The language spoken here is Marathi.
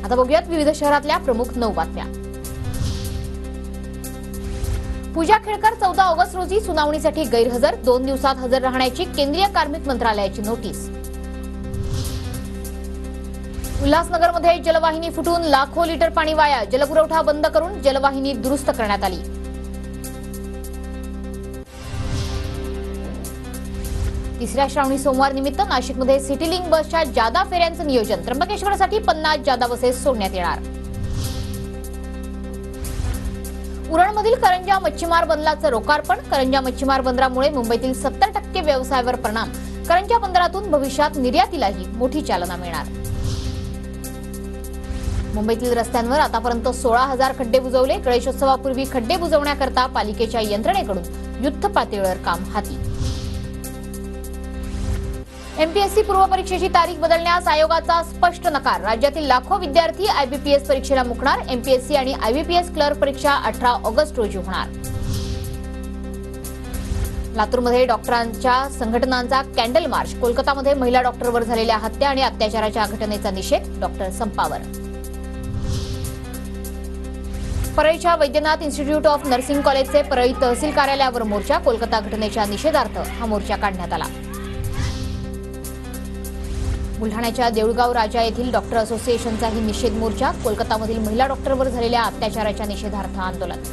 आता बघूयात विविध शहरातल्या प्रमुख 9 बातम्या। पूजा खेळकर 14 ऑगस्ट रोजी सुनावणीसाठी गैरहजर, 2 दिवसात हजर राहण्याची केंद्रीय कार्मिक मंत्रालयाची नोटीस। उल्हासनगरमध्ये जलवाहिनी फुटून लाखो लिटर पाणी वाया, जलपुरवठा बंद करून जलवाहिनी दुरुस्त करण्यात आली। तिसऱ्या श्रावणी सोमवार निमित्त नाशिकमध्ये सिटीलिंक बसच्या जादा फेऱ्यांचं नियोजन, त्र्यंबकेश्वरसाठी 50 जादा बसेस सोडण्यात येणार। उरणमधील करंजा मच्छीमार बंदराचं लोकार्पण, करंजा मच्छीमार बंदरामुळे मुंबईतील 70% व्यवसायावर परिणाम, करंजा बंदरातून भविष्यात निर्यातीलाही मोठी चालना मिळणार। मुंबईतील रस्त्यांवर आतापर्यंत 16,000 खड्डे बुजवले, गणेशोत्सवापूर्वी खड्डे बुजवण्याकरता पालिकेच्या यंत्रणेकडून युद्ध पातळीवर काम हाती। एमपीएससी पूर्व परीक्षेची तारीख बदलण्यास आयोगाचा स्पष्ट नकार, राज्यातील लाखो विद्यार्थी आयबीपीएस परीक्षेला मुकणार, एमपीएससी आणि आयबीपीएस क्लर्क परीक्षा 18 ऑगस्ट रोजी होणार। लातूरमध्ये डॉक्टरांच्या संघटनांचा कॅन्डल मार्च, कोलकातामध्ये महिला डॉक्टरवर झालेल्या हत्या आणि अत्याचाराच्या घटनेचा निषेध, डॉक्टर संपावर। परळीच्या वैद्यनाथ इन्स्टिट्यूट ऑफ नर्सिंग कॉलेजचे परळी तहसील कार्यालयावर मोर्चा, कोलकाता घटनेच्या निषेधार्थ हा मोर्चा काढण्यात आला। बुलढाण्याच्या देऊळगाव राजा येथील डॉक्टर असोसिएशनचाही निषेध मोर्चा, कोलकातामधील महिला डॉक्टरवर झालेल्या अत्याचाराच्या निषेधार्थ आंदोलन।